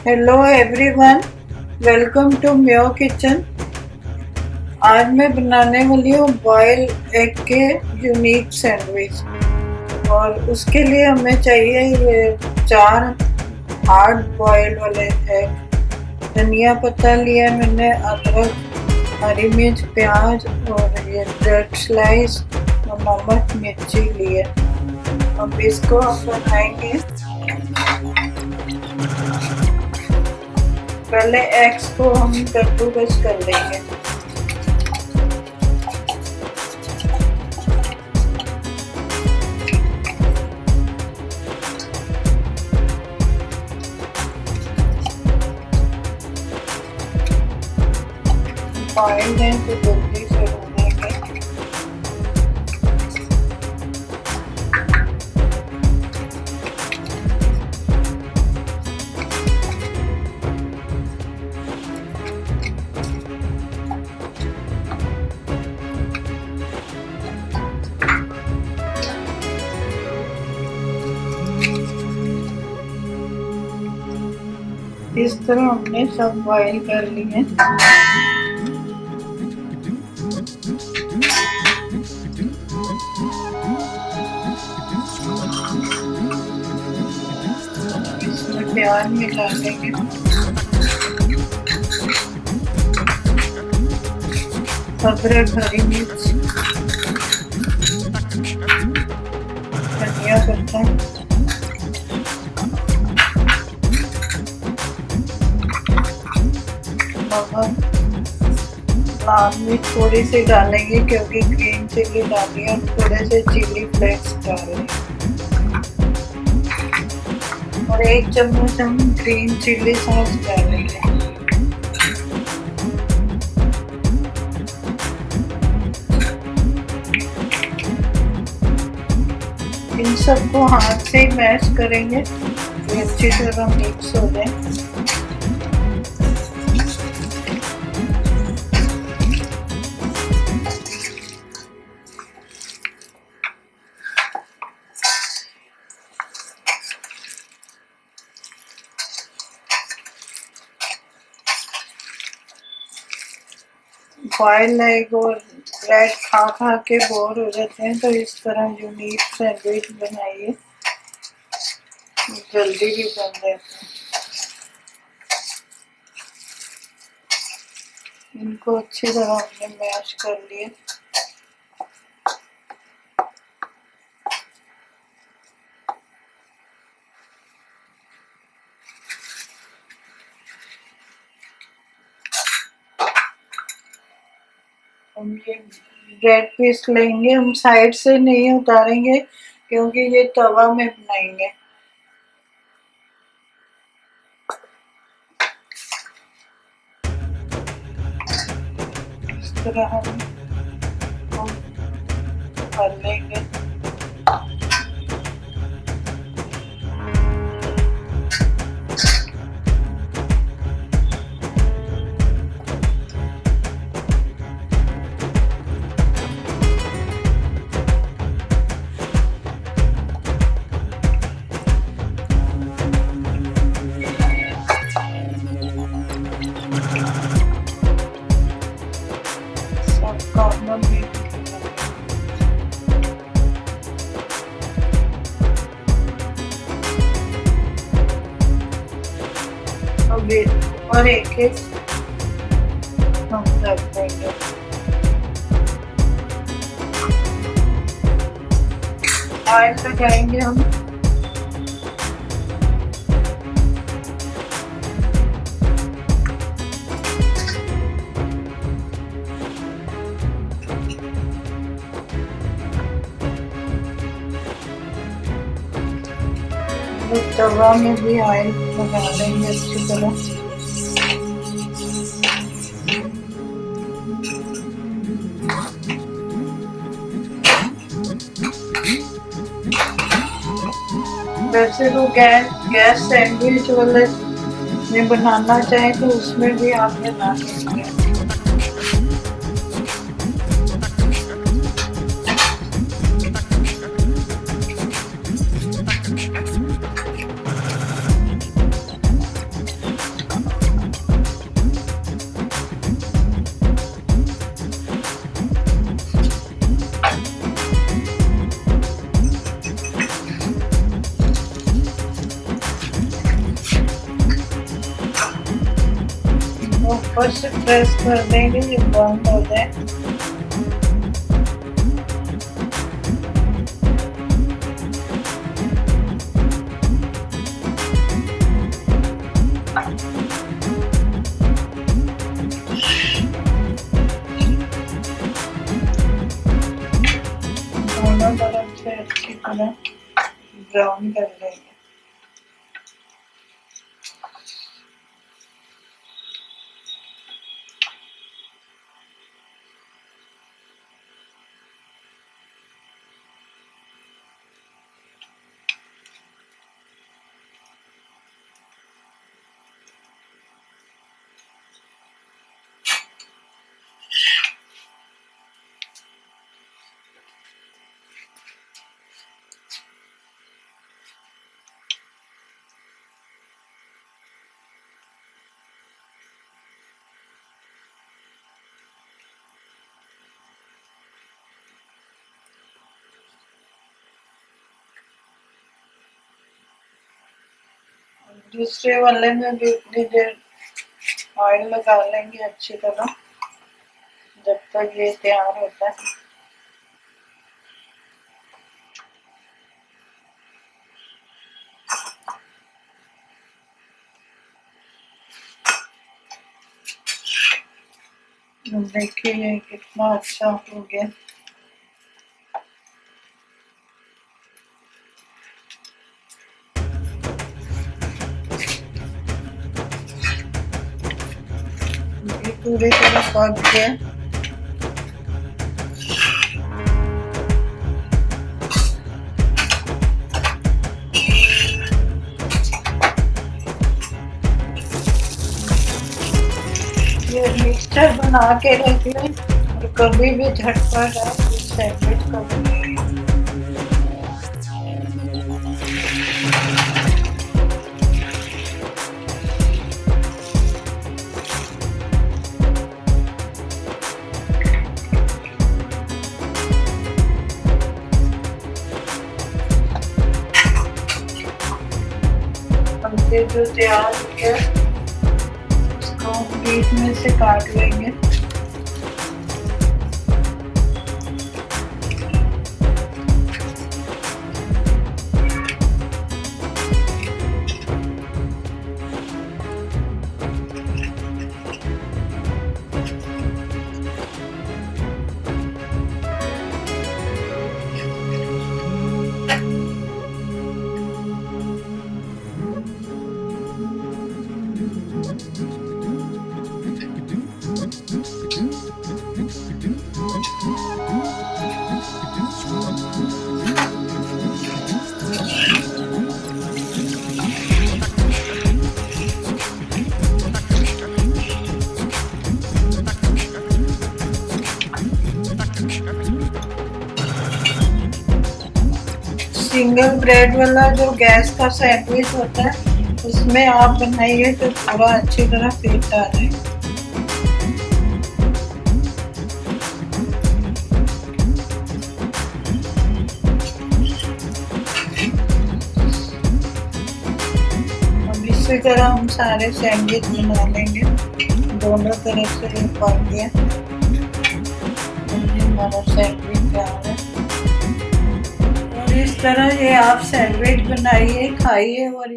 Hello everyone, welcome to my kitchen. आज मैं बनाने वाली हूँ बॉयल एग के यूनिक सैंडविच। और उसके लिए हमें चाहिए ये 4 हार्ड बॉयल वाले एग, धनिया पत्ता लिया मैंने, अदरक, हरी मिर्च, प्याज और ये ब्रेड स्लाइस और नमक मिर्ची लिए। अब इसको हम बनाएंगे। पहले एग्स को हम कद्दूकस कर लेंगे। बॉइल्ड है तो जल्दी से भूनेंगे। इस तरह हमने सब बॉईल कर लिए। इसमें प्याज मिला देंगे, अदरक, हरी मिर्च, धनिया पत्ता, लाल मिर्च थोड़ी सी डालेंगे क्योंकि ग्रीन चिल्ली डाली है, थोड़े से चिली फ्लेक्स डालेंगे और 1 चम्मच हम ग्रीन चिल्ली सॉस डालेंगे। इन सबको हाथ से ही मैश करेंगे, ये अच्छी तरह मिक्स हो जाए। बॉइल्ड एग और ब्रेड खा खा के बोर हो जाते हैं, तो इस तरह यूनिक सैंडविच बनाइए, जल्दी भी बन जाते हैं। इनको अच्छी तरह हमने मैश कर लिए। हम ये ब्रेड पीस लेंगे, हम साइड से नहीं उतारेंगे क्योंकि ये तवा में बनाएंगे। इस तरह हम कर लेंगे। और एक हम कर देंगे। ऑयल लगाएंगे हम। तवा में भी ऑयल लगा देंगे अच्छी तरह। वैसे तो गैस सैंडविच वाले में बनाना चाहे तो उसमें भी आप बना सकते हैं। ऊपर से प्रेस कर देंगे ये बंद हो जाए। दोनों तरफ से अच्छी तरह ब्राउन कर लेंगे। दूसरे वाले में भी उतनी देर ऑयल लगा लेंगे अच्छी तरह जब तक ये तैयार होता है। देखिए ये कितना अच्छा हो गया। ये पूरी तरह पक गया। ये मिक्सचर बना के रख लें और कभी भी झटपट आप सैंडविच कर लें। ये जो तैयार हो गया इसको बीच में से काट लेंगे। सिंगल ब्रेड वाला जो गैस का सैंडविच होता है उसमें आप बनाइए तो पूरा अच्छी तरह फिट आ जाए। अब इसी तरह हम सारे सैंडविच बना लेंगे। दोनों तरफ से ये पक गया। हमारा सैंडविच तैयार है। इस तरह ये आप सैंडविच बनाइए, खाइए और